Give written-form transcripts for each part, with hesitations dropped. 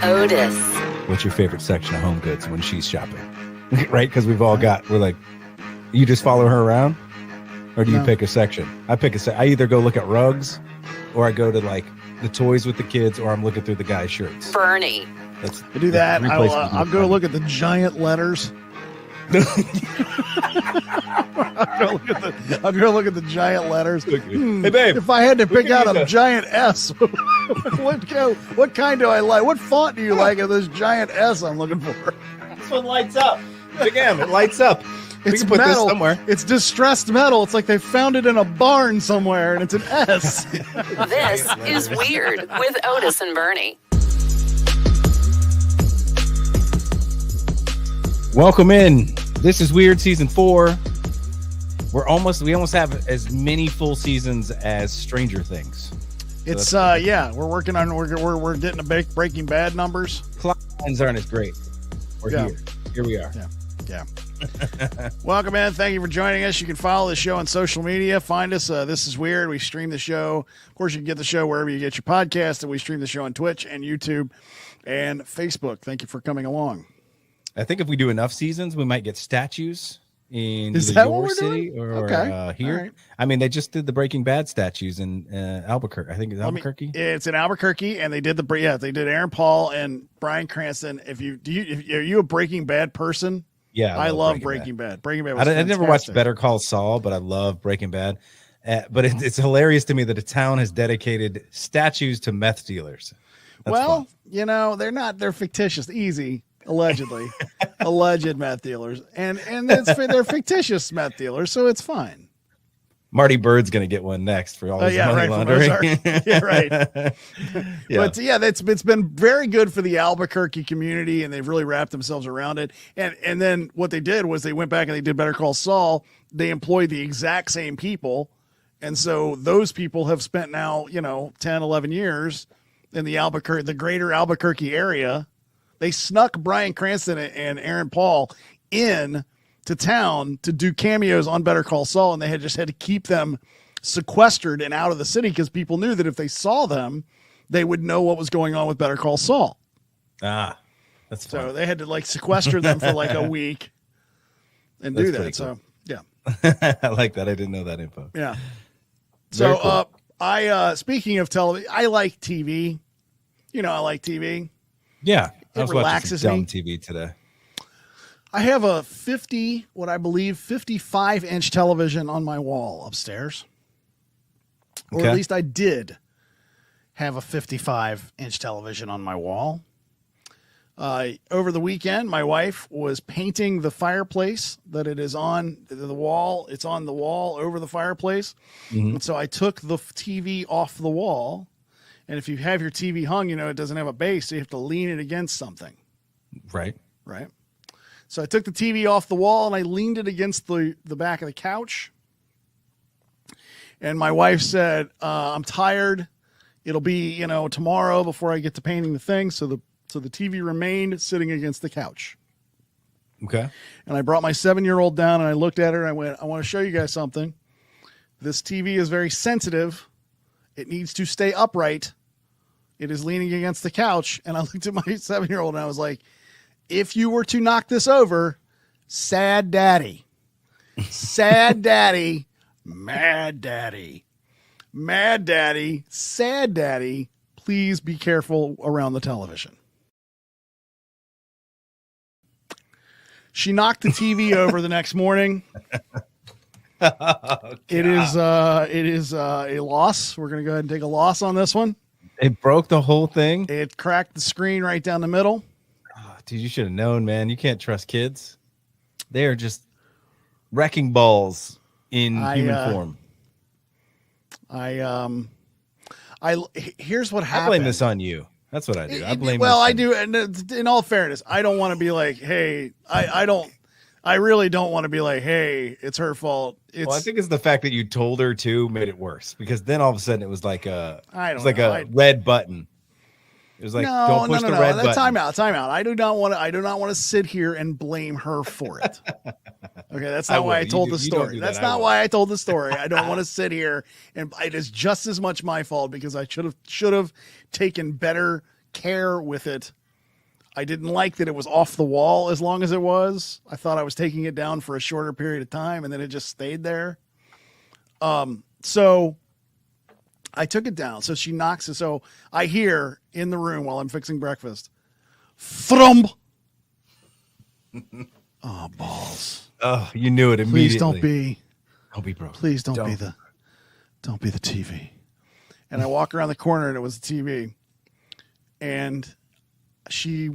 Otis. What's your favorite section of Home Goods when she's shopping? Right? Because we're like, you just follow her around? Or do you pick a section? I either go look at rugs, or I go to like the toys with the kids, or I'm looking through the guys' shirts. Bernie. I do that. I'll go look at the giant letters. I'll go look at the giant letters. Hey, babe. If I had to pick out a giant S, what kind do I like? What font do you like of this giant S I'm looking for? This one lights up. Big M, it lights up. It's put metal. This somewhere. It's distressed metal. It's like they found it in a barn somewhere, and it's an S. This is Weird with Otis and Bernie. Welcome in. This is Weird Season 4. We almost have as many full seasons as Stranger Things. It's we're working on we're getting the Breaking Bad numbers. Lines aren't as great. We're here. Here we are. Yeah. Welcome in. Thank you for joining us. You can follow the show on social media. Find us. This is Weird. We stream the show. Of course, you can get the show wherever you get your podcast, and we stream the show on Twitch and YouTube and Facebook. Thank you for coming along. I think if we do enough seasons, we might get statues in your city or here. Right. I mean, they just did the Breaking Bad statues in Albuquerque. I think it's Albuquerque. It's in Albuquerque, and they did they did Aaron Paul and Bryan Cranston. Are you a Breaking Bad person? Yeah, I love Breaking Bad. Breaking Bad was I never watched Better Call Saul, but I love Breaking Bad. But it's hilarious to me that a town has dedicated statues to meth dealers. That's fun. They're fictitious. Easy. Allegedly, alleged meth dealers, and they're fictitious meth dealers, so it's fine. Marty Bird's gonna get one next for all his money laundering. Yeah, right. But it's been very good for the Albuquerque community, and they've really wrapped themselves around it. And then what they did was they went back and they did Better Call Saul. They employed the exact same people, and so those people have spent now 10, 11 years in the greater Albuquerque area. They snuck Bryan Cranston and Aaron Paul in to town to do cameos on Better Call Saul, and they had to keep them sequestered and out of the city because people knew that if they saw them, they would know what was going on with Better Call Saul. Ah, that's fun. So they had to sequester them for a week and do that. Cool. So yeah, I like that. I didn't know that info. Yeah. Very cool. I speaking of television, I like TV. I like TV. Yeah. It relaxes me. TV today. I have a 55-inch television on my wall upstairs. Okay. Or at least I did have a 55-inch television on my wall. Over the weekend, my wife was painting the fireplace that it is on the wall. It's on the wall over the fireplace. Mm-hmm. And so I took the TV off the wall. And if you have your TV hung, it doesn't have a base, so you have to lean it against something. Right. So I took the TV off the wall and I leaned it against the back of the couch. And my wife said, I'm tired. It'll be, tomorrow before I get to painting the thing. So the TV remained sitting against the couch. Okay. And I brought my 7-year-old down and I looked at her and I went, I want to show you guys something. This TV is very sensitive. It needs to stay upright. It is leaning against the couch. And I looked at my 7-year-old and I was like, if you were to knock this over, sad daddy, sad daddy, mad daddy, sad daddy, please be careful around the television. She knocked the TV over the next morning. Oh, it is a loss. We're going to go ahead and take a loss on this one. It broke the whole thing. It cracked the screen right down the middle. Oh, dude, you should have known, man. You can't trust kids. They are just wrecking balls in human form. Here's what happened. I blame this on you. That's what I do. I blame. Well, I do. And in all fairness, I don't want to be like, hey, I really don't want to be like, hey, it's her fault. Well, I think it's the fact that you told her to made it worse, because then all of a sudden it was like a red button. It was like, don't push the red button. Time out. I do not want to sit here and blame her for it. Okay, that's not why I told the story. That's not why I told the story. I don't want to sit here, and it is just as much my fault because I should have taken better care with it I didn't like that it was off the wall as long as it was. I thought I was taking it down for a shorter period of time, and then it just stayed there. So I took it down. So she knocks it. So I hear in the room while I'm fixing breakfast, thrum. Oh, balls. Oh, you knew it immediately. Please don't be broken. Please don't be the TV. And I walk around the corner and it was the TV. And she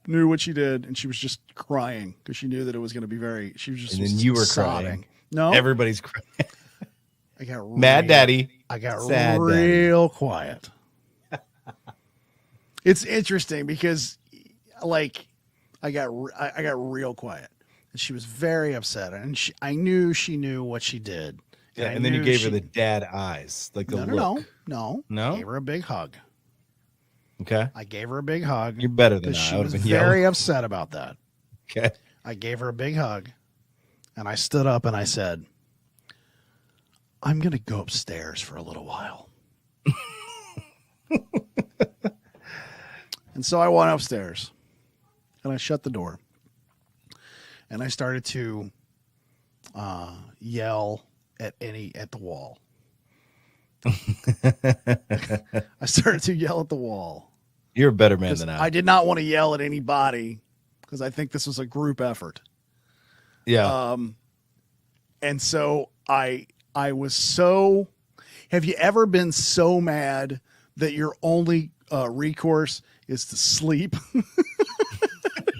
knew what she did, and she was just crying because she knew that it was going to be she was just. And then you were sobbing. crying. No, everybody's crying. I got mad daddy. I got sad real quiet. It's interesting because, like, I got real quiet, and she was very upset, and I knew she knew what she did. Yeah, and then you gave her the dad eyes, like the look. No. I gave her a big hug. Okay. I gave her a big hug. You're better than I. She I would was have been very yelling. upset about that. Okay. I gave her a big hug, and I stood up and I said, I'm going to go upstairs for a little while. And so I went upstairs, and I shut the door, and I started to yell at the wall. I started to yell at the wall. You're a better man than I did not want to yell at anybody because I think this was a group effort. Yeah. And so I was so. Have you ever been so mad that your only recourse is to sleep?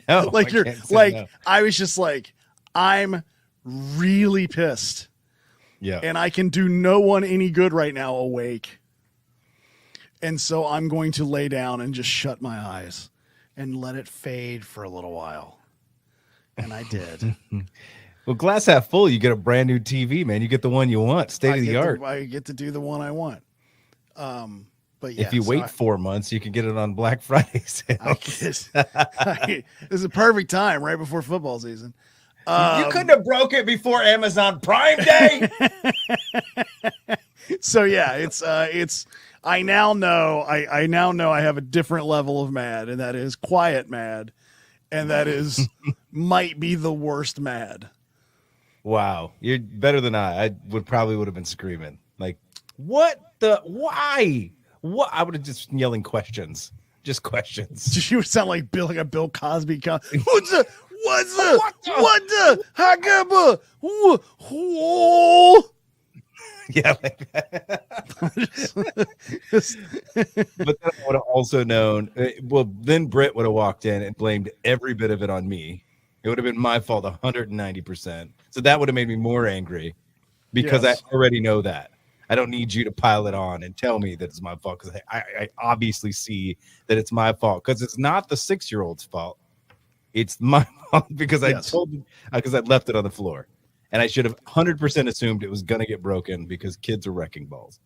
No, like I can't say no. I was just like, I'm really pissed. Yeah. And I can do no one any good right now awake. And so I'm going to lay down and just shut my eyes and let it fade for a little while. And I did. Well, glass half full, you get a brand new TV, man. You get the one you want, state of the art. I get to do the one I want. But yeah, if you wait 4 months, you can get it on Black Friday sale. This is a perfect time right before football season. You couldn't have broke it before Amazon Prime Day. So yeah, it's. I now know I have a different level of mad, and that is quiet mad, and that is might be the worst mad. Wow, you're better than I would have been screaming like, "What the? Why? What?" I would have just yelling questions, just questions. You would sound like a Bill Cosby. What's the? How come? Yeah, like that. But then I would have also known. Well, then Britt would have walked in and blamed every bit of it on me. It would have been my fault 190%. So that would have made me more angry because I already know that. I don't need you to pile it on and tell me that it's my fault because I obviously see that it's my fault because it's not the 6-year-old's fault. It's my fault because I told you because I left it on the floor. And I should have 100% assumed it was going to get broken because kids are wrecking balls.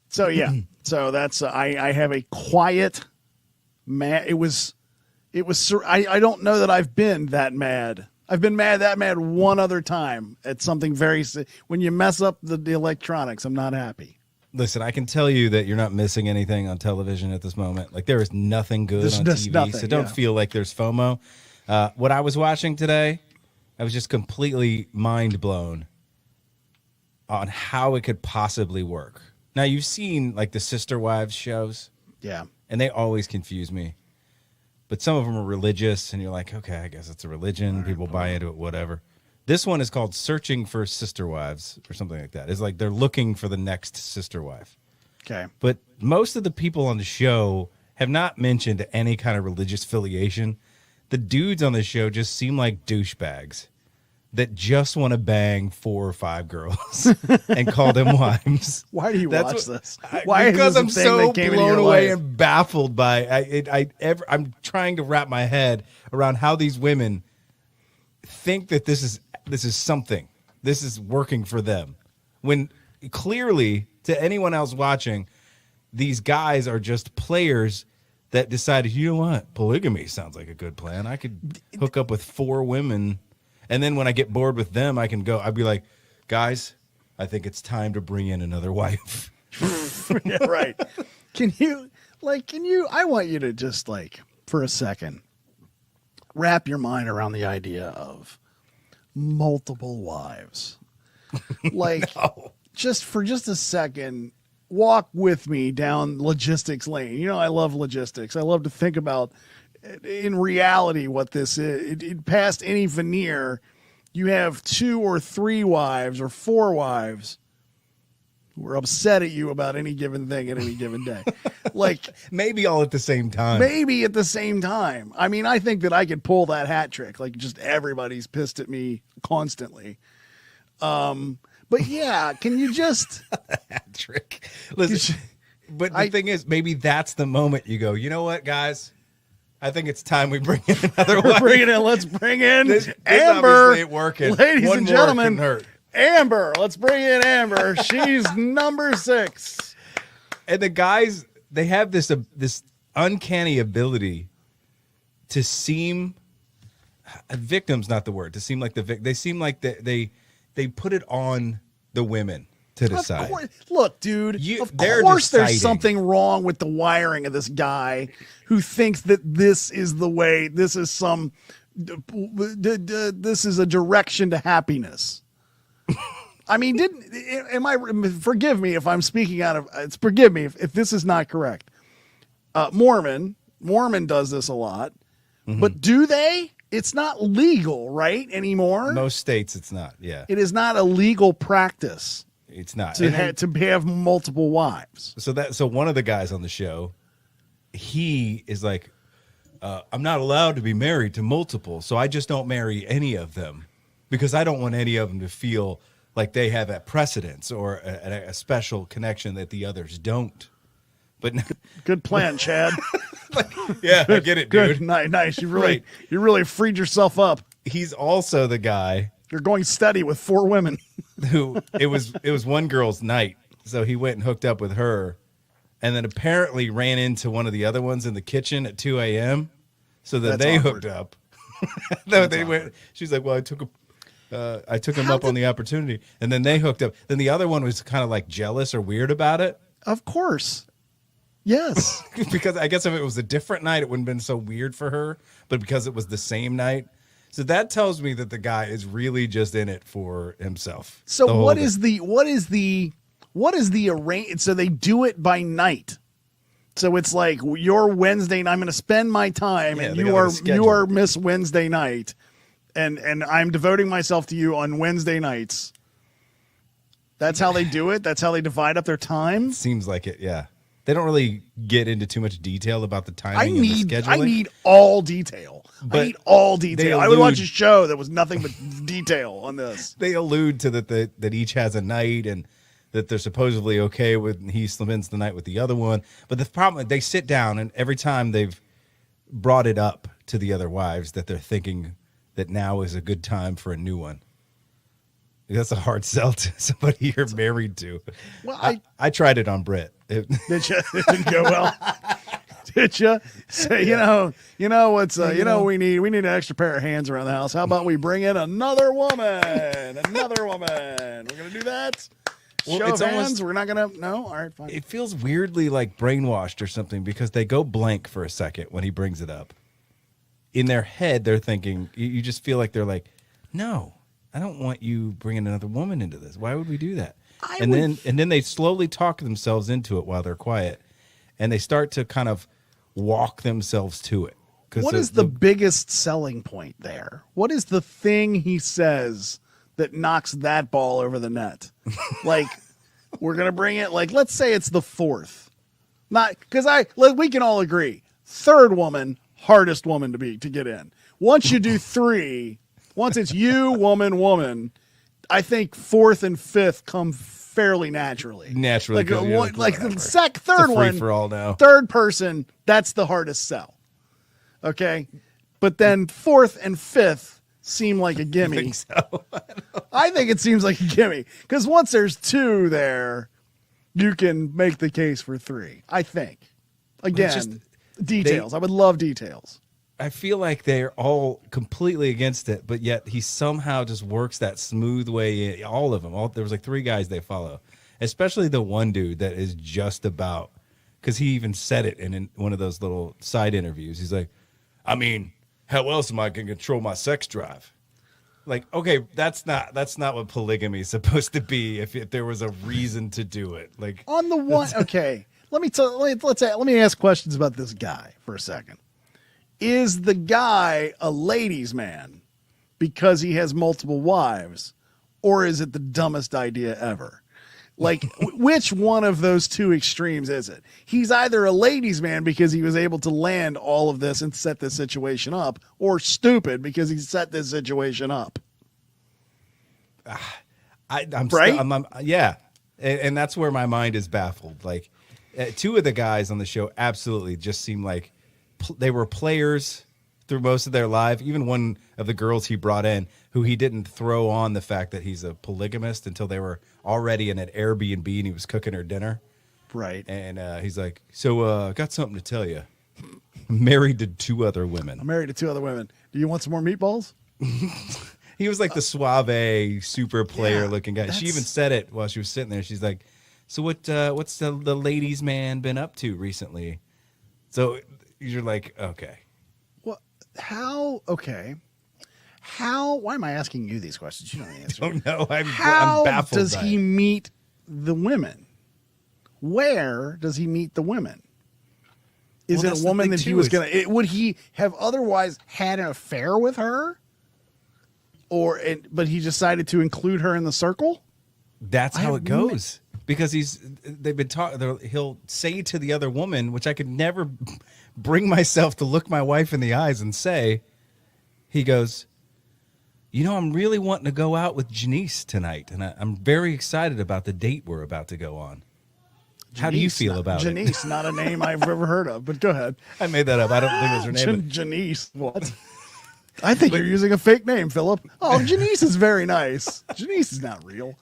So, yeah. So that's, I have a quiet mad. I don't know that I've been that mad. I've been that mad one other time at something when you mess up the electronics, I'm not happy. Listen, I can tell you that you're not missing anything on television at this moment. Like there is nothing good on TV. Nothing, so don't feel like there's FOMO. What I was watching today, I was just completely mind blown on how it could possibly work. Now, you've seen like the Sisterwives shows. Yeah. And they always confuse me. But some of them are religious, and you're like, okay, I guess it's a religion. People buy into it, whatever. This one is called Searching for Sisterwives or something like that. It's like they're looking for the next sister wife. Okay. But most of the people on the show have not mentioned any kind of religious affiliation. The dudes on the show just seem like douchebags that just want to bang 4 or 5 girls and call them wives. Why do you watch this? Because I'm so blown away and baffled by I'm trying to wrap my head around how these women think that this is something. This is working for them. When clearly to anyone else watching, these guys are just players that decided, you know what, polygamy sounds like a good plan. I could hook up with 4 women, and then when I get bored with them, I can go. I'd be like, guys, I think it's time to bring in another wife. Yeah, right. Can you? I want you to just for a second, wrap your mind around the idea of multiple wives. Like, just for just a second, walk with me down logistics lane. You know, I love logistics. I love to think about, in reality, what this is. It past any veneer, you have 2 or 3 wives or 4 wives who are upset at you about any given thing at any given day. Like, maybe all at the same time. Maybe at the same time. I mean, I think that I could pull that hat trick. Like, just everybody's pissed at me constantly. But yeah, can you just hat trick? Listen, but the thing is, maybe that's the moment you go, you know what, guys? I think it's time we bring in another one. Let's bring in this Amber. Ain't working. Ladies one and more gentlemen, can hurt. Amber. Let's bring in Amber. She's number 6. And the guys, they have this uncanny ability to seem, victim's not the word, to seem like they seem like they put it on the women to decide. Look, dude, of they're course deciding. There's something wrong with the wiring of this guy who thinks that this is the way, this is a direction to happiness. I mean, forgive me if I'm speaking out of, forgive me if this is not correct. Mormon does this a lot, but do they? It's not legal, right, anymore? Most states it's not, yeah. It is not a legal practice. It's not. To have multiple wives. So one of the guys on the show, he is like, I'm not allowed to be married to multiple, so I just don't marry any of them because I don't want any of them to feel like they have a precedence or a special connection that the others don't. But good plan, Chad. Yeah, I get it, dude. Good, nice. You really freed yourself up. He's also the guy. You're going steady with 4 women. Who it was one girl's night, so he went and hooked up with her, and then apparently ran into one of the other ones in the kitchen at 2 a.m. So then they hooked up. Went. She's like, "Well, I took him up on the opportunity," and then they hooked up. Then the other one was kind of like jealous or weird about it. Of course, yes, because I guess if it was a different night, it wouldn't have been so weird for her. But because it was the same night. So that tells me that the guy is really just in it for himself. So what is the arrange? So they do it by night. So it's like your Wednesday and I'm going to spend my time and you are Miss Wednesday night and I'm devoting myself to you on Wednesday nights. That's how they do it. That's how they divide up their time. Seems like it. Yeah. They don't really get into too much detail about the timing and the scheduling. I need all detail. I would watch a show that was nothing but detail on this. They allude to that each has a night and that they're supposedly okay with he spends the night with the other one. But the problem, they sit down and every time they've brought it up to the other wives that they're thinking that now is a good time for a new one. That's a hard sell to somebody you're married to. Well, I tried it on Britt. Did you? It didn't go well. Did you? Say, we need an extra pair of hands around the house. How about we bring in another woman? We're gonna do that. Well, Show of hands. We're not gonna. No, all right, fine. It feels weirdly like brainwashed or something because they go blank for a second when he brings it up. In their head, they're thinking. You just feel like they're like, no. I don't want you bringing another woman into this. Why would we do that? And then they slowly talk themselves into it while they're quiet, and they start to kind of walk themselves to it. What is the biggest selling point there? What is the thing he says that knocks that ball over the net? Like, we're gonna bring it. Like, let's say it's the 4th, not because we can all agree 3rd woman, hardest woman to get in. Once you do 3. Once it's you, woman, I think 4th and 5th come fairly naturally. Naturally, like the third one for all now. 3rd person, that's the hardest sell. Okay, but then 4th and 5th seem like a gimme. I think so. I think it seems like a gimme because once there's 2 there, you can make the case for 3. I think. Again, details. I would love details. I feel like they're all completely against it, but yet he somehow just works that smooth way. All of them. There was like 3 guys they follow, especially the one dude that is just about, because he even said it in one of those little side interviews. He's like, I mean, how else am I going to control my sex drive? Like, okay, that's not what polygamy is supposed to be. If there was a reason to do it, like on the one, okay, let me ask questions about this guy for a second. Is the guy a ladies' man because he has multiple wives, or is it the dumbest idea ever? Like, which one of those two extremes is it? He's either a ladies' man because he was able to land all of this and set this situation up, or stupid because he set this situation up. I'm right? Yeah. And that's where my mind is baffled. Like, two of the guys on the show absolutely just seem like they were players through most of their life. Even one of the girls he brought in, who he didn't throw on the fact that he's a polygamist until they were already in an Airbnb and he was cooking her dinner. Right. And he's like, so I got something to tell you. I'm married to 2 other women. Do you want some more meatballs? He was like the suave, super player looking guy. She even said it while she was sitting there. She's like, so what's the ladies' man been up to recently? So you're like, okay. Well, why am I asking you these questions? You know the answer. I don't know. I'm How baffled. Does he meet the women? Where does he meet the women? Is it a woman that he was going to, would he have otherwise had an affair with her? But he decided to include her in the circle? That's how it goes. Because they've been talking, he'll say to the other woman, which I could never bring myself to look my wife in the eyes and say, he goes, I'm really wanting to go out with Janice tonight. And I'm very excited about the date we're about to go on. Janice, how do you feel about it? Janice, not a name I've ever heard of, but go ahead. I made that up. I don't think it was her name. Janice, what? I think you're using a fake name, Philip. Oh, Janice is very nice. Janice is not real.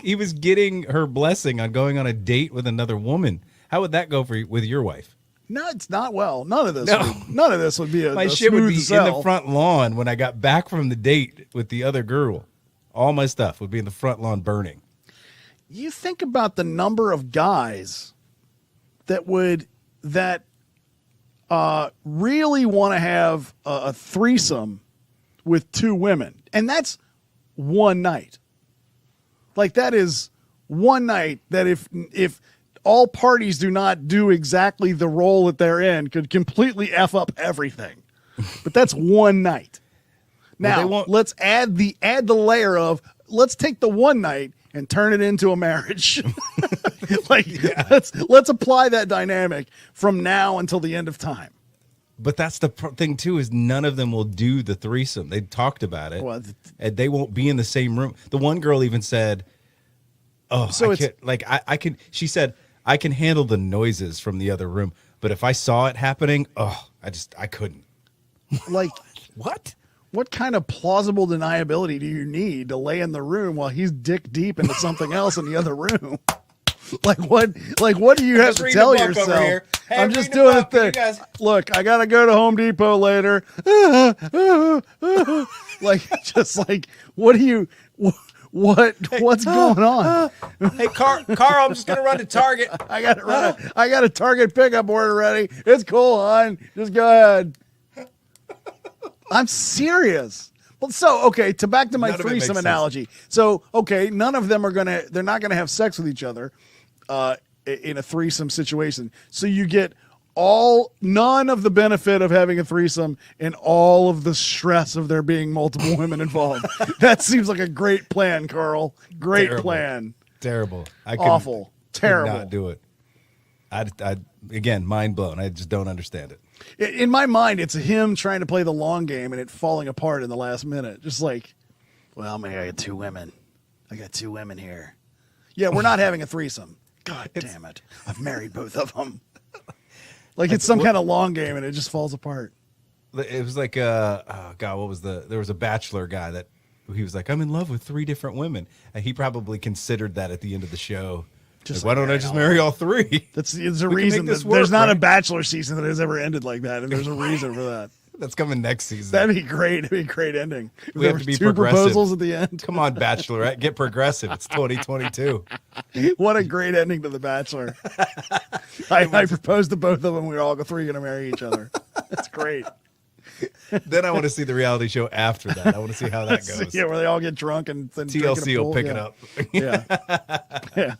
He was getting her blessing on going on a date with another woman. How would that go with your wife? No, it's not well. None of this would be a my a shit would be sell. in the front lawn when I got back from the date with the other girl. All my stuff would be in the front lawn burning. You think about the number of guys that really want to have a threesome with 2 women, and that's one night. Like, that is one night that if all parties do not do exactly the role that they're in, could completely F up everything. But that's one night. Now, let's add the layer of, let's take the one night and turn it into a marriage. Let's apply that dynamic from now until the end of time. But that's the thing too, is none of them will do the threesome. They talked about it, and they won't be in the same room. The one girl even said, "Oh, so I can." She said, "I can handle the noises from the other room, but if I saw it happening, I couldn't." Like, what? What kind of plausible deniability do you need to lay in the room while he's dick deep into something else in the other room? Like what do you have to tell yourself? Hey, I'm just doing a thing. Look, I gotta go to Home Depot later. What's going on? Hey, Carl, I'm just gonna run to Target. I got a Target pickup order ready. It's cool, hon. Just go ahead. I'm serious. Well, so, okay, back to my threesome analogy. So, okay, none of them they're not gonna have sex with each other in a threesome situation. So you get none of the benefit of having a threesome and all of the stress of there being multiple women involved. That seems like a great plan, Carl. Great plan. Terrible. Awful. Terrible. Could not do it. I again, mind blown. I just don't understand it. In my mind, it's him trying to play the long game and it falling apart in the last minute. Just like, well, man, I got 2 women. I got 2 women here. Yeah, we're not having a threesome. God damn it. I've married both of them. Like it's some kind of long game and it just falls apart. It was like, there was a Bachelor guy that he was like, I'm in love with 3 different women. And he probably considered that at the end of the show. Just why don't I just marry all 3? There's a reason. There's not a Bachelor season that has ever ended like that, and there's a reason for that. That's coming next season. That'd be great. It'd be a great ending. We have to be 2 progressive. proposals at the end. Come on, Bachelorette, get progressive. It's 2022. What a great ending to The Bachelor. I proposed to both of them. We were all 3 going to marry each other. That's great. Then I want to see the reality show after that. I want to see how that goes. Yeah, where they all get drunk and then TLC will pick it up. Yeah.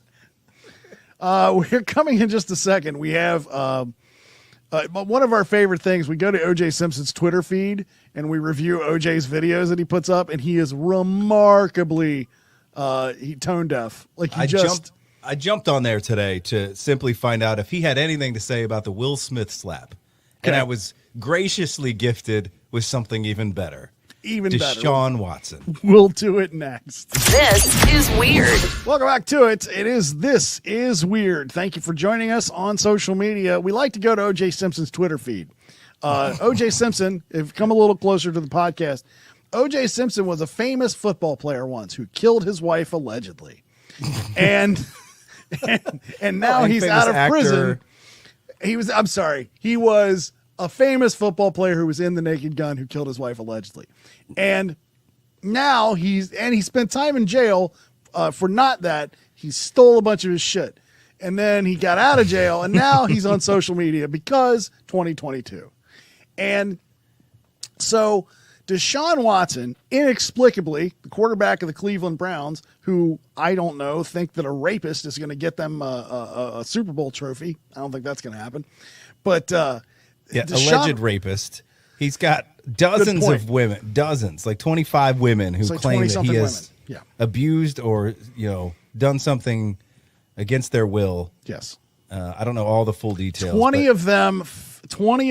We're coming in just a second. We have one of our favorite things. We go to OJ Simpson's Twitter feed and we review OJ's videos that he puts up, and he is remarkably tone deaf. Like I jumped on there today to simply find out if he had anything to say about the Will Smith slap, and I was graciously gifted with something even better. Deshaun Watson. We'll do it next. This is weird. Welcome back to it. This is weird. Thank you for joining us on social media. We like to go to OJ Simpson's Twitter feed. OJ Simpson, if come a little closer to the podcast, OJ Simpson was a famous football player once who killed his wife allegedly. And now he's out of prison. He was a famous football player who was in the Naked Gun who killed his wife allegedly. And now he spent time in jail for not that. He stole a bunch of his shit. And then he got out of jail, and now he's on social media because 2022. And so Deshaun Watson, inexplicably, the quarterback of the Cleveland Browns, who I don't know, think that a rapist is going to get them a Super Bowl trophy. I don't think that's going to happen. But alleged rapist. He's got dozens of women, like 25 women who claim that he has abused or done something against their will. Yes. I don't know all the full details. 20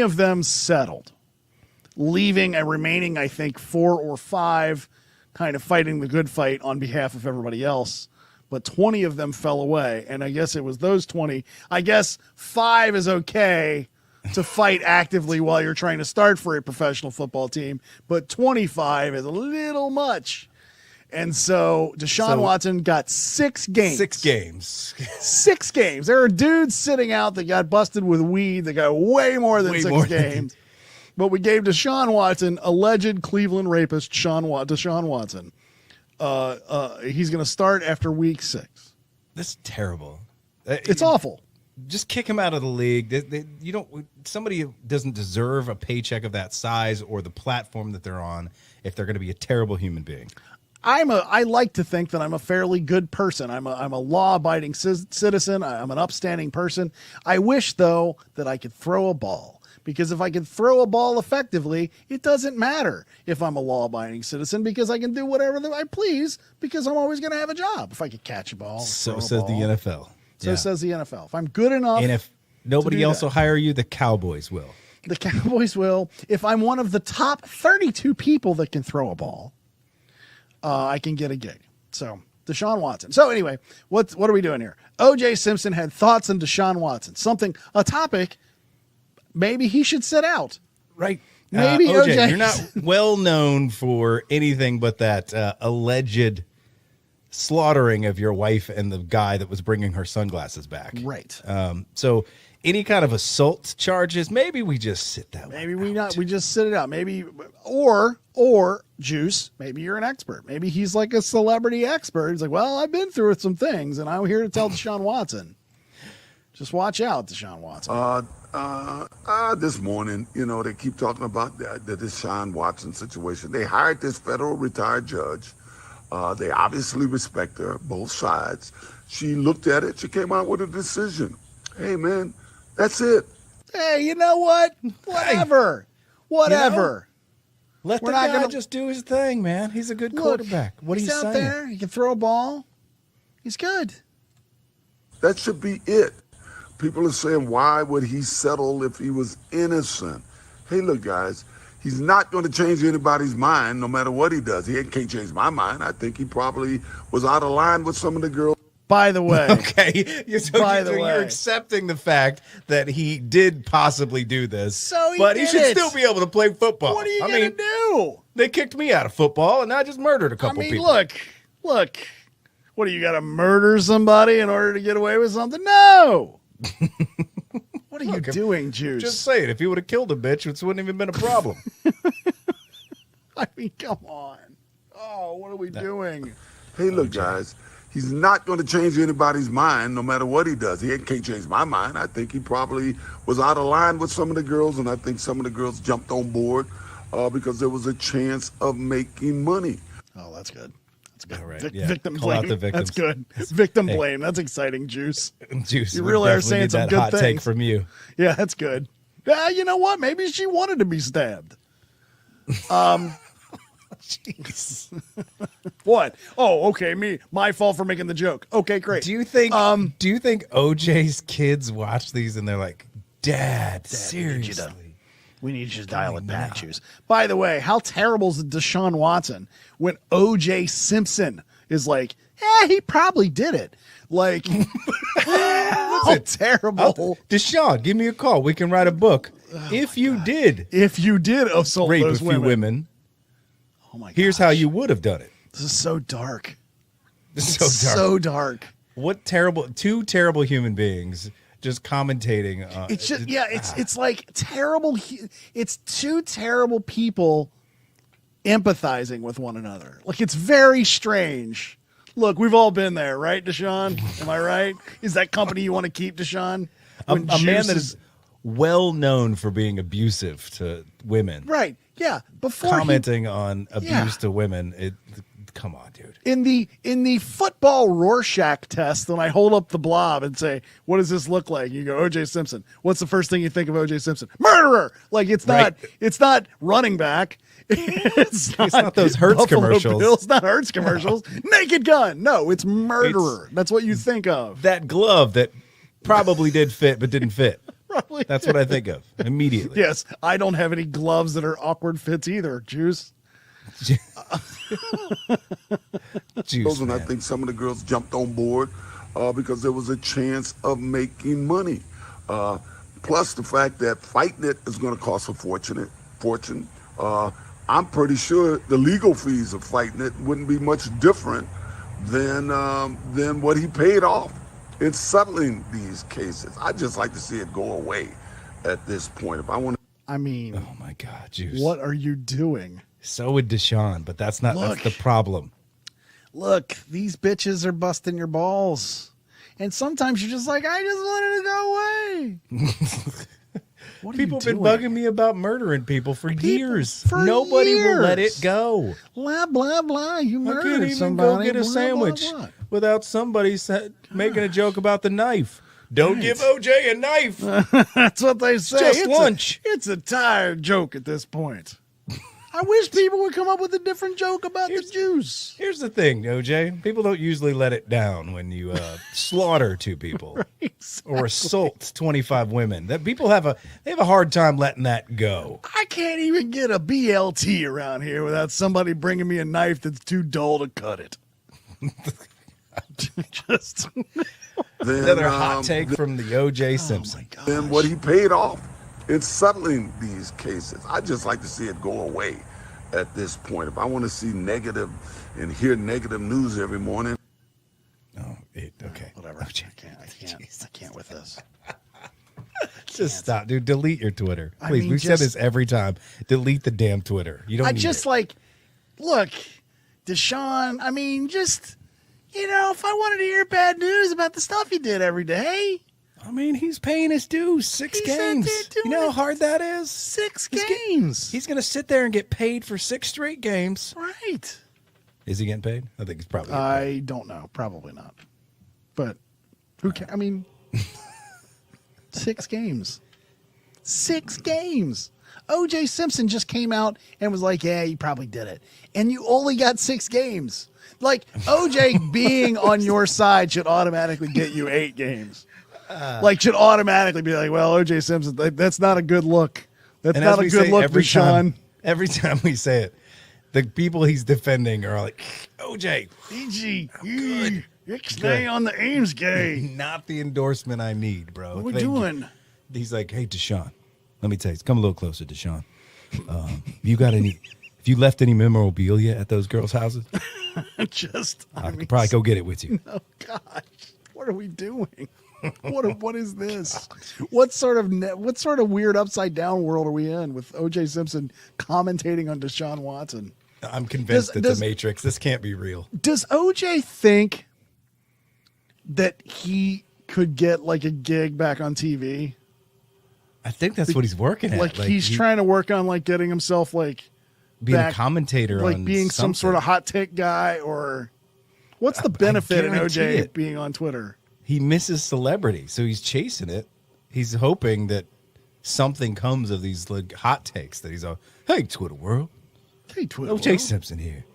of them settled, leaving a remaining, I think, 4 or 5 kind of fighting the good fight on behalf of everybody else. But 20 of them fell away. And I guess it was those 20. I guess 5 is okay to fight actively while you're trying to start for a professional football team. But 25 is a little much. And so Deshaun Watson got 6 games. 6 games. 6 games. There are dudes sitting out that got busted with weed that got way more than 6 games. But we gave Deshaun Watson, alleged Cleveland rapist Deshaun Watson. He's going to start after week 6. This is terrible. It's awful. Just kick him out of the league. Somebody doesn't deserve a paycheck of that size or the platform that they're on if they're going to be a terrible human being. I like to think that I'm a fairly good person. I'm a law-abiding citizen. I'm an upstanding person. I wish, though, that I could throw a ball. Because if I can throw a ball effectively, it doesn't matter if I'm a law-abiding citizen, because I can do whatever I please, because I'm always going to have a job if I could catch a ball. So says the NFL. So says the NFL. If I'm good enough, and if nobody else will hire you, the Cowboys will. The Cowboys will. If I'm one of the top 32 people that can throw a ball, I can get a gig. So Deshaun Watson. So anyway, what are we doing here? OJ Simpson had thoughts on Deshaun Watson. A topic. Maybe he should sit out. Right. Maybe OJ. You're not well known for anything but that alleged slaughtering of your wife and the guy that was bringing her sunglasses back. Right. So any kind of assault charges, maybe we just sit that maybe one out. We just sit it out. Maybe or Juice, maybe you're an expert. Maybe he's like a celebrity expert. He's like, well, I've been through some things and I'm here to tell Deshaun Watson. Just watch out, Deshaun Watson. This morning, they keep talking about the Deshaun Watson situation. They hired this federal retired judge. They obviously respect her, both sides. She looked at it. She came out with a decision. Hey, man, that's it. Hey, you know what? Whatever. Whatever. Let the guy just do his thing, man. He's a good quarterback. What are you saying? He's out there. He can throw a ball. He's good. That should be it. People are saying, why would he settle if he was innocent? Hey, look, guys, he's not going to change anybody's mind no matter what he does. He can't change my mind. I think he probably was out of line with some of the girls. By the way. Okay. You're accepting the fact that he did possibly do this. But he should still be able to play football. What are you going to do? They kicked me out of football, and I just murdered a couple people. Look. What, do you got to murder somebody in order to get away with something? No. What are you doing, Juice? Just say it. If he would have killed a bitch, it wouldn't have even been a problem. I mean, come on. Oh, what are we doing? Hey, look, guys, he's not going to change anybody's mind no matter what he does. He can't change my mind. I think he probably was out of line with some of the girls, and I think some of the girls jumped on board because there was a chance of making money. Oh, that's good. That's good. All right, Victim Call blame. out the victims. That's good. Victim blame. That's exciting, Juice. Juice, You we really are definitely saying need some that good hot things. take from you. Yeah, that's good. You know what? Maybe she wanted to be stabbed. Jeez. What? Oh, okay. My fault for making the joke. Okay, great. Do you think OJ's kids watch these and they're like, Dad, seriously? We need you to dial it back, Juice. By the way, how terrible is Deshaun Watson when OJ Simpson is like, he probably did it. Like, how terrible. Deshaun, give me a call. We can write a book. If you did assault rape those a few women, oh my God. here's how you would have done it. This is so dark. It's So dark. What two terrible human beings just commentating. It's just it's like terrible. It's two terrible people empathizing with one another. Like, it's very strange. Look, we've all been there, right, Deshaun? Am I right? Is that company you want to keep, Deshaun? A man that is well known for being abusive to women. Right. Yeah. Before commenting on abuse to women. Come on, dude. In the football Rorschach test, when I hold up the blob and say, "What does this look like?" You go, "OJ Simpson." What's the first thing you think of OJ Simpson? Murderer. Like, it's not. Right. It's not running back. It's not those Hertz Buffalo commercials. Bills, not Hertz commercials. Naked Gun. No, it's murderer. That's what you think of. That glove that probably did fit but didn't fit. Probably. That's what I think of immediately. Yes, I don't have any gloves that are awkward fits either. Juice. Juice, And I think some of the girls jumped on board because there was a chance of making money. Plus the fact that fighting it is going to cost a fortune. I'm pretty sure the legal fees of fighting it wouldn't be much different than what he paid off in settling these cases. I'd just like to see it go away at this point. If I want to. I mean, oh my God, Juice. What are you doing? So would Deshaun, but that's the problem. Look, these bitches are busting your balls. And sometimes you're just like, I just wanted to go away. What are People have you been doing? bugging me about murdering people for years. Nobody will let it go. Blah, blah, blah. You I murdered can't even somebody. go get a blah, sandwich blah, blah. without somebody making a joke about the knife. Don't give OJ a knife. That's what they say. Just lunch. It's a tired joke at this point. I wish people would come up with a different joke about the juice. Here's the thing, OJ. People don't usually let it down when you slaughter two people Right, exactly. or assault 25 women. That people have a hard time letting that go. I can't even get a BLT around here without somebody bringing me a knife that's too dull to cut it. Just Another hot take from the OJ Simpson. Than what he paid off in settling these cases. I'd just like to see it go away at this point. If I want to see negative and hear negative news every morning. Okay. whatever. OJ. I can't with this. Just stop, dude. Delete your Twitter. I Please. mean, We've said this every time. Delete the damn Twitter. You don't I need just it. like, look, Deshaun, I mean, just, if I wanted to hear bad news about the stuff he did every day. I mean, he's paying his dues. 6 He's out games. there doing You know how it. hard that is? 6 He's games. He's going to sit there and get paid for 6 straight games. Right. Is he getting paid? I think he's probably getting I don't know. Probably not. But who cares? I mean, 6 games. 6 games. OJ Simpson just came out and was like, yeah, you probably did it. And you only got 6 games. Like, OJ being on your side should automatically get you 8 games. Should automatically be like, well, OJ Simpson, that's not a good look. That's And not as a we good say look, every Deshaun. every time we say it, the people he's defending are like, OJ, EG, stay on the Ames game. not the endorsement I need, bro. What we Thank you. doing? He's like, hey, Deshaun, let me tell you, come a little closer, Deshaun. You got any? If you left any memorabilia at those girls' houses, I could probably go get it with you. Oh gosh, what are we doing? What is this? What sort of weird upside down world are we in with OJ Simpson commentating on Deshaun Watson? I'm convinced it's a Matrix. This can't be real. Does OJ think that he could get like a gig back on TV? I think that's what he's working at. Like he's trying to work on like getting himself like being a commentator, like on being something. some sort of hot take guy, or what's the benefit in OJ being on Twitter? He misses celebrity, so he's chasing it. He's hoping that something comes of these like hot takes that he's all, hey, Twitter world. Hey, Twitter OJ world. Simpson here.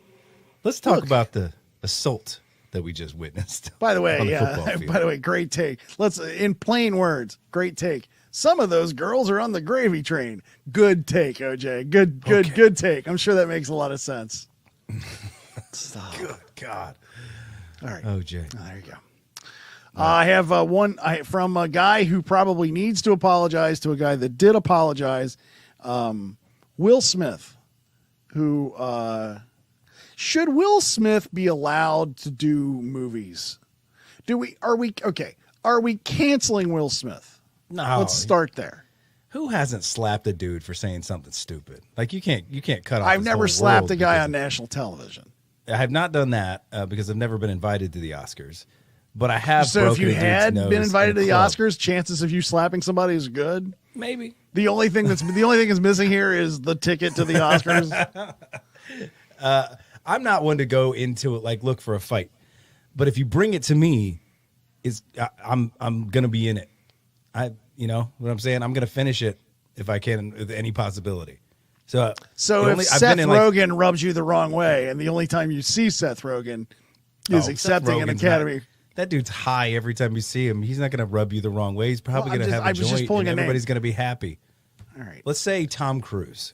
Let's talk about the assault that we just witnessed. By the way, on the football field. By the way, great take. Let's, in plain words, great take. Some of those girls are on the gravy train. Good take, OJ. Good take. I'm sure that makes a lot of sense. Good God. All right. OJ. Oh, there you go. I have one from a guy who probably needs to apologize to a guy that did apologize. Will Smith, who should Will Smith be allowed to do movies? Are we canceling Will Smith? No. Let's start there. Who hasn't slapped a dude for saying something stupid? Like you can't cut off. I've never slapped a guy on national television. I have not done that because I've never been invited to the Oscars. But I have. So if you had been invited to the Oscars, chances of you slapping somebody is good. Maybe. The only thing that's missing here is the ticket to the Oscars. I'm not one to go into it like look for a fight, but if you bring it to me, I'm gonna be in it. You know what I'm saying? I'm gonna finish it if I can with any possibility. So if Seth Rogen rubs you the wrong way, and the only time you see Seth Rogen is accepting an Academy. That dude's high every time you see him. He's not going to rub you the wrong way. He's probably going to have a joint, and everybody's going to be happy. All right. Let's say Tom Cruise.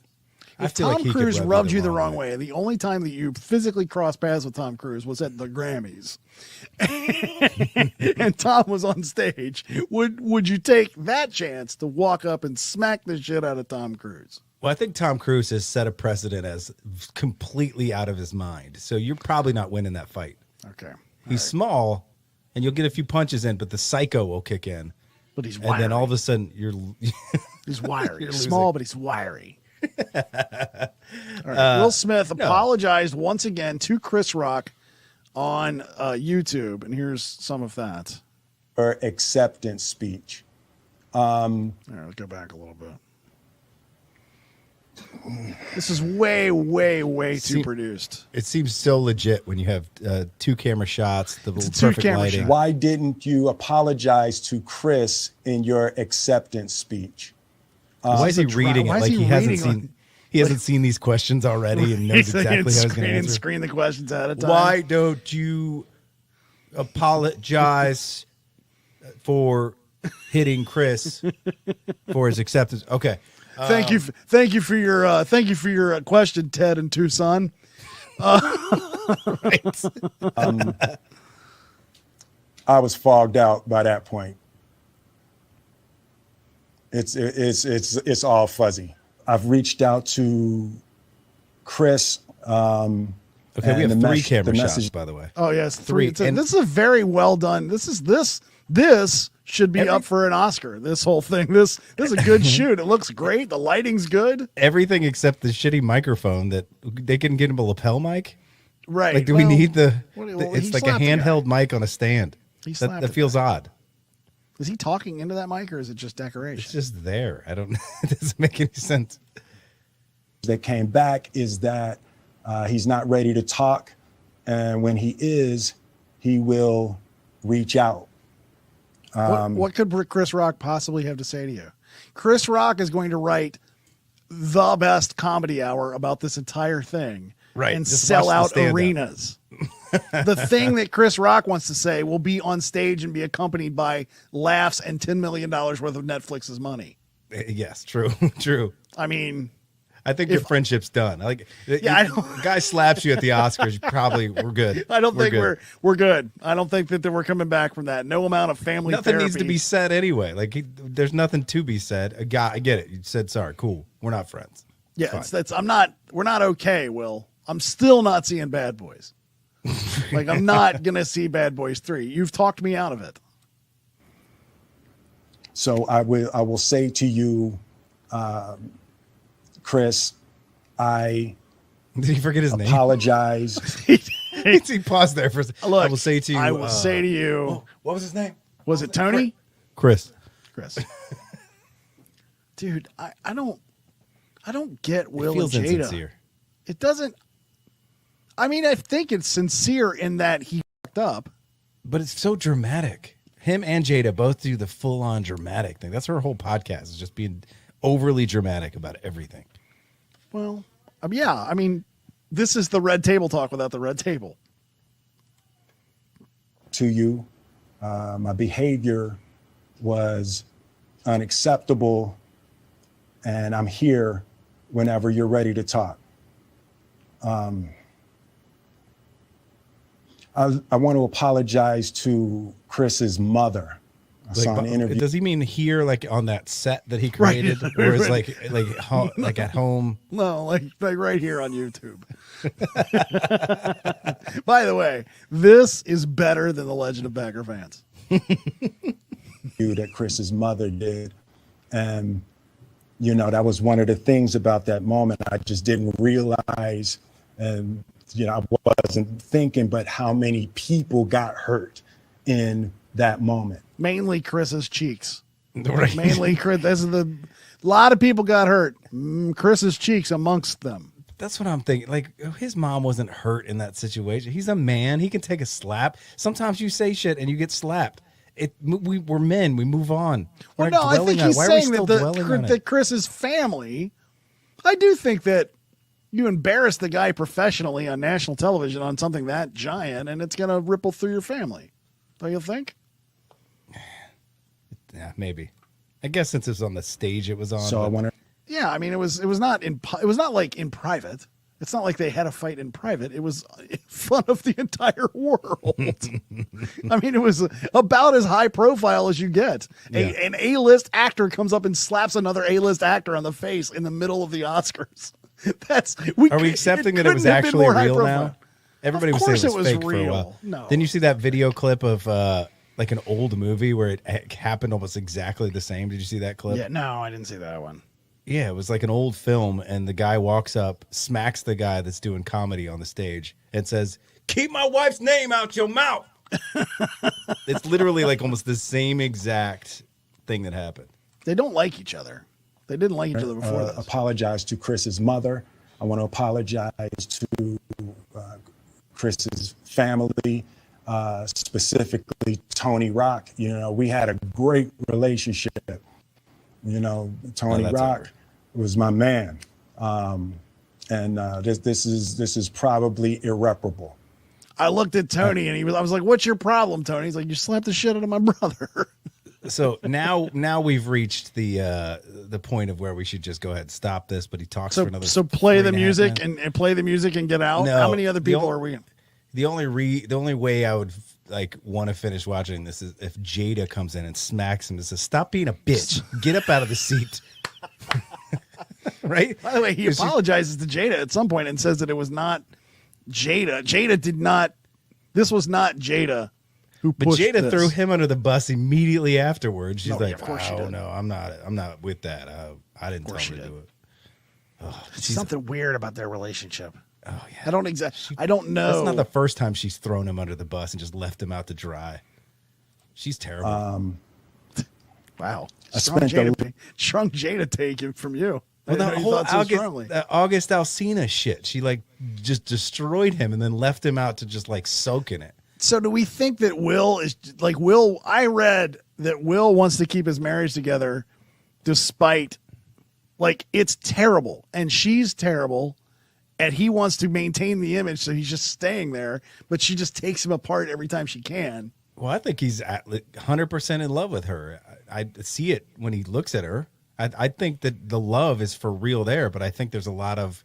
If Tom Cruise rubbed you the wrong way, the only time that you physically crossed paths with Tom Cruise was at the Grammys, and Tom was on stage, would you take that chance to walk up and smack the shit out of Tom Cruise? Well, I think Tom Cruise has set a precedent as completely out of his mind. So you're probably not winning that fight. Okay. He's small. And you'll get a few punches in, but the psycho will kick in. But he's wiry. And then all of a sudden, he's wiry. He's small, but he's wiry. All right. Will Smith apologized once again to Chris Rock on YouTube, and here's some of that. Or acceptance speech. All right, let's go back a little bit. This is way too produced. It seems so legit when you have 2 camera shots, the perfect lighting. Why didn't you apologize to Chris in your acceptance speech? Why is he reading it like he hasn't seen these questions already and knows exactly how he's going to answer? Screen the questions ahead of time. Why don't you apologize for hitting Chris for his acceptance? Okay. Thank you for your question, Ted in Tucson. Right. I was fogged out by that point. It's all fuzzy. I've reached out to Chris. Okay, we have 3 camera shots, by the way. Oh yes, 3. This is a very well done. This should be up for an Oscar. This whole thing. This is a good shoot. It looks great. The lighting's good. Everything except the shitty microphone that they can get him a lapel mic. Right. Like, do we need it's like a handheld mic on a stand. That feels odd. Is he talking into that mic or is it just decoration? It's just there. I don't know. It doesn't make any sense. That came back is that he's not ready to talk. And when he is, he will reach out. What could Chris Rock possibly have to say to you? Chris Rock is going to write the best comedy hour about this entire thing, right? And sell out arenas. The thing that Chris Rock wants to say will be on stage and be accompanied by laughs and $10 million worth of Netflix's money. Yes, true. I mean, I think your friendship's done. Guy slaps you at the Oscars, probably we're good. I don't think we're good. I don't think that we're coming back from that. No amount of family nothing therapy needs to be said anyway. There's nothing to be said. I get it. You said sorry. Cool. We're not friends. Yeah, we're not okay, Will. I'm still not seeing Bad Boys. I'm not gonna see Bad Boys 3. You've talked me out of it. So I will say to you, Chris, did he forget his name? Apologize. He paused there for a second. Look, I will say to you. I will say to you. What was his name? Was it Tony? Chris. Dude, I don't get Will It feels and Jada. insincere. It doesn't. I mean, I think it's sincere in that he fucked up. But it's so dramatic. Him and Jada both do the full-on dramatic thing. That's her whole podcast, is just being overly dramatic about everything. Well, yeah. I mean, this is the red table talk without the red table. To you, my behavior was unacceptable, and I'm here whenever you're ready to talk. I want to apologize to Chris's mother. I saw an interview. Does he mean here, like on that set that he created, Right. or is like at home? No, like right here on YouTube. By the way, this is better than the Legend of Bagger Fans. That Chris's mother did, and that was one of the things about that moment. I just didn't realize, and I wasn't thinking, but how many people got hurt in that moment. Mainly Chris's cheeks. Right. Mainly Chris. A lot of people got hurt. Chris's cheeks amongst them. That's what I'm thinking. Like, his mom wasn't hurt in that situation. He's a man. He can take a slap. Sometimes you say shit and you get slapped. We're men. We move on. Well, no, I think he's saying that Chris's family. I do think that you embarrass the guy professionally on national television on something that giant, and it's going to ripple through your family. Don't you think? Yeah, maybe. I guess since it was on the stage, it was on. So I want to. Yeah, I mean, it was not like in private. It's not like they had a fight in private. It was in front of the entire world. I mean, it was about as high profile as you get. Yeah. An A-list actor comes up and slaps another A-list actor on the face in the middle of the Oscars. Are we accepting that it was actually real now? Everybody was saying it was fake real. for a while. No. Didn't you see that video clip of like an old movie where it happened almost exactly the same? Did you see that clip? Yeah, no, I didn't see that one. Yeah, it was like an old film, and the guy walks up, smacks the guy that's doing comedy on the stage, and says, "Keep my wife's name out your mouth." It's literally like almost the same exact thing that happened. They don't like each other. They didn't like each other before this. Apologize to Chris's mother. I want to apologize to Chris's family, specifically Tony Rock. We had a great relationship. Tony Rock was my man, and this is probably irreparable. I looked at Tony and I was like, "What's your problem, Tony?" He's like, "You slapped the shit out of my brother." So now we've reached the point of where we should just go ahead and stop this. But he talks for another. So play the 3.5 music minutes. and play the music and get out. No, How many other people are we? The only way I would want to finish watching this is if Jada comes in and smacks him and says, "Stop being a bitch. Get up out of the seat." Right? By the way, he apologizes to Jada at some point and says that it was not Jada. Jada did not. This was not Jada who pushed But Jada this. threw him under the bus immediately afterwards. She's of course she did. no, I'm not with that. I didn't tell her to do it. Oh, Something weird about their relationship. Oh yeah. I don't know. That's not the first time she's thrown him under the bus and just left him out to dry. She's terrible. Wow. I Strong spent Jada take from you. Well, I didn't that know you whole thought so strongly. August Alsina shit. She just destroyed him and then left him out to just soak in it. So do we think that Will is Will? I read that Will wants to keep his marriage together despite it's terrible and she's terrible and he wants to maintain the image. So he's just staying there, but she just takes him apart every time she can. Well, I think he's 100% in love with her. I see it when he looks at her. I think that the love is for real there, but I think there's a lot of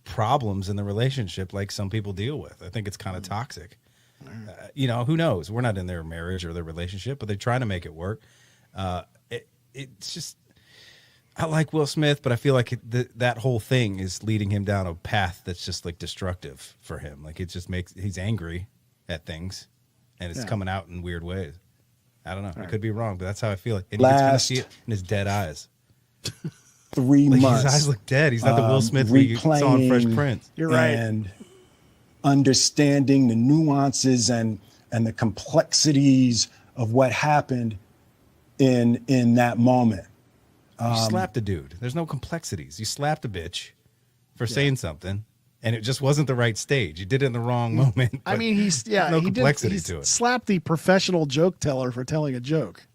problems in the relationship like some people deal with. I think it's kind of toxic. Who knows? We're not in their marriage or their relationship, but they're trying to make it work. It's just, I like Will Smith, but I feel like that whole thing is leading him down a path that's just destructive for him. It just he's angry at things and it's coming out in weird ways. I don't know. I could be wrong, but that's how I feel like. And you can kind of see it in his dead eyes. 3 months. His eyes look dead. He's not the Will Smith we saw on Fresh Prince. You're right. And understanding the nuances and the complexities of what happened in that moment. You slapped a dude. There's no complexities. You slapped a bitch for saying something, and it just wasn't the right stage. You did it in the wrong moment. I mean, he slapped the professional joke teller for telling a joke.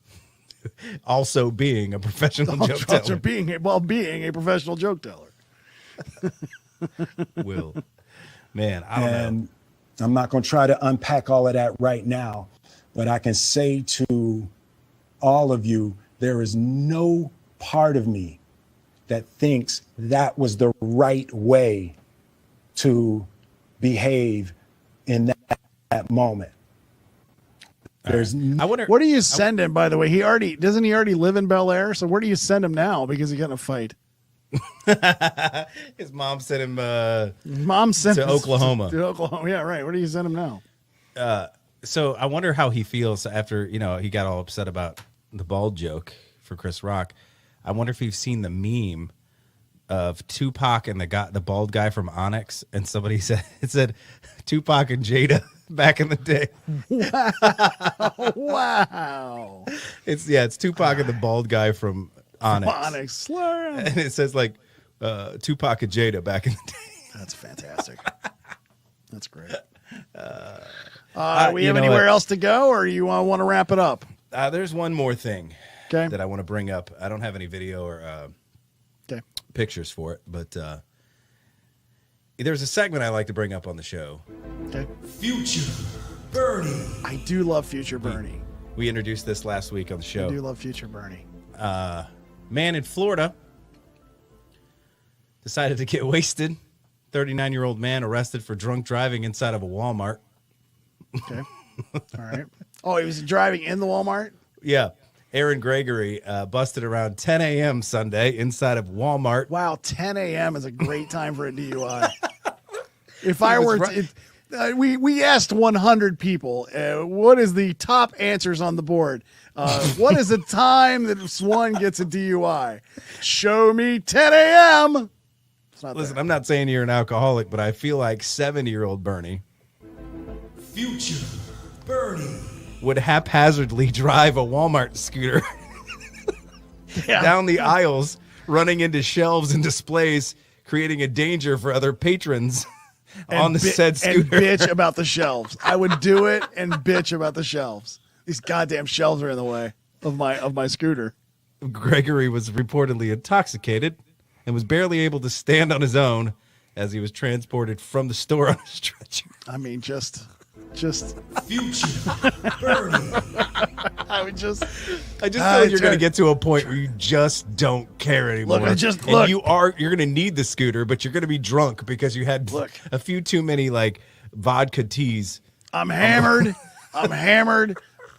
Also being a professional joke teller. Being a professional joke teller. Will. Man, I don't know. I'm not going to try to unpack all of that right now, but I can say to all of you, there is no part of me that thinks that was the right way to behave in that moment. There's I wonder, where do you send him, by the way? Doesn't he already live in Bel Air? So where do you send him now? Because he got in a fight. His mom sent him to Oklahoma. To Oklahoma. Yeah, right. Where do you send him now? So I wonder how he feels after, he got all upset about the bald joke for Chris Rock. I wonder if you've seen the meme of Tupac and the bald guy from Onyx, and somebody said Tupac and Jada back in the day. Wow. It's Tupac and the bald guy from Onyx. And it says Tupac and Jada back in the day. That's fantastic. That's great. We have anywhere else to go, or you want to wrap it up? There's one more thing okay. that I want to bring up. I don't have any video or pictures for it, but there's a segment I like to bring up on the show. Okay. Future Bernie. I do love Future Bernie. We introduced this last week on the show. I do love Future Bernie. Man in Florida decided to get wasted. 39-year-old man arrested for drunk driving inside of a Walmart. Okay. All right. Oh, he was driving in the Walmart? Yeah. Aaron Gregory busted around 10 a.m. Sunday inside of Walmart. Wow, 10 a.m. is a great time for a DUI. If I were we asked 100 people, what is the top answers on the board? What is the time that one gets a DUI? Show me 10 a.m. Listen, I'm not saying you're an alcoholic, but I feel like 70-year-old Bernie. Future Bernie. Would haphazardly drive a Walmart scooter down the aisles, running into shelves and displays, creating a danger for other patrons on the said scooter. And bitch about the shelves. I would do it and bitch about the shelves. These goddamn shelves are in the way of my scooter. Gregory was reportedly intoxicated and was barely able to stand on his own as he was transported from the store on a stretcher. I mean, just Future Bernie. I just feel like you're going to get to a point where you just don't care anymore. You're going to need the scooter, but you're going to be drunk because you had a few too many vodka teas. I'm hammered.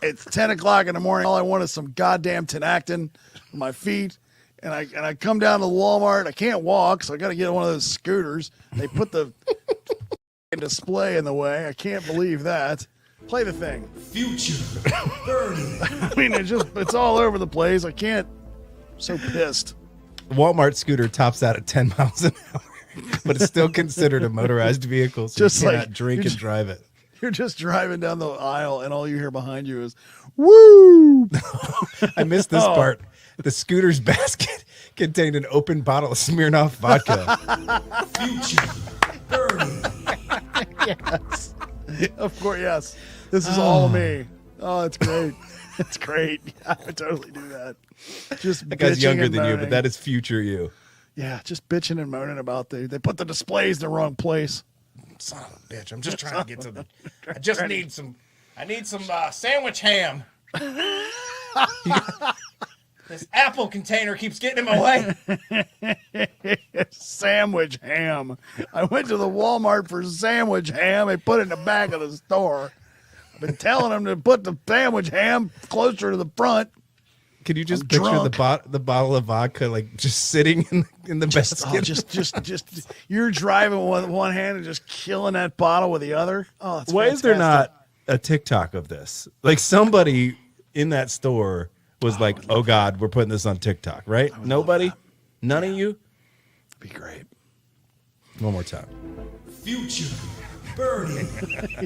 It's 10 o'clock in the morning. All I want is some goddamn Tenactin on my feet. And I come down to Walmart. I can't walk, so I got to get one of those scooters. They put the display in the way. I can't believe that. Play the thing. Future Bernie. I mean, it's all over the place. I can't. I'm so pissed. Walmart scooter tops out at 10 miles an hour, but it's still considered a motorized vehicle, so you cannot drink and drive it. You're just driving down the aisle, and all you hear behind you is, woo! I missed this part. The scooter's basket contained an open bottle of Smirnoff vodka. Future Bernie. Yes. Of course, yes. This is all me. Oh, it's great. It's great. I would totally do that. Just that guy's younger than you, but that is future you. Yeah, just bitching and moaning about they put the displays in the wrong place. Son of a bitch. I'm just trying to get to I need some sandwich ham. This apple container keeps getting in my way. Sandwich ham. I went to the Walmart for sandwich ham. They put it in the back of the store. I've been telling them to put the sandwich ham closer to the front. Can you just picture the bottle of vodka just sitting in the basket? Just you're driving with one hand and just killing that bottle with the other. Oh, it's why fantastic. Is there not a TikTok of this? Somebody in that store was oh God, we're putting this on TikTok, right? Nobody? None of you? That'd be great. One more time. Future Bernie.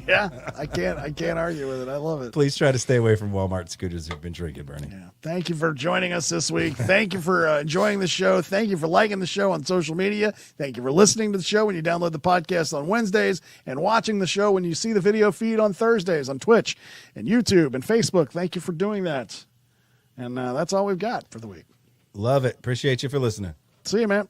Yeah, I can't argue with it. I love it. Please try to stay away from Walmart scooters who've been drinking, Bernie. Yeah. Thank you for joining us this week. Thank you for enjoying the show. Thank you for liking the show on social media. Thank you for listening to the show when you download the podcast on Wednesdays and watching the show when you see the video feed on Thursdays on Twitch and YouTube and Facebook. Thank you for doing that. And that's all we've got for the week. Love it. Appreciate you for listening. See you, man.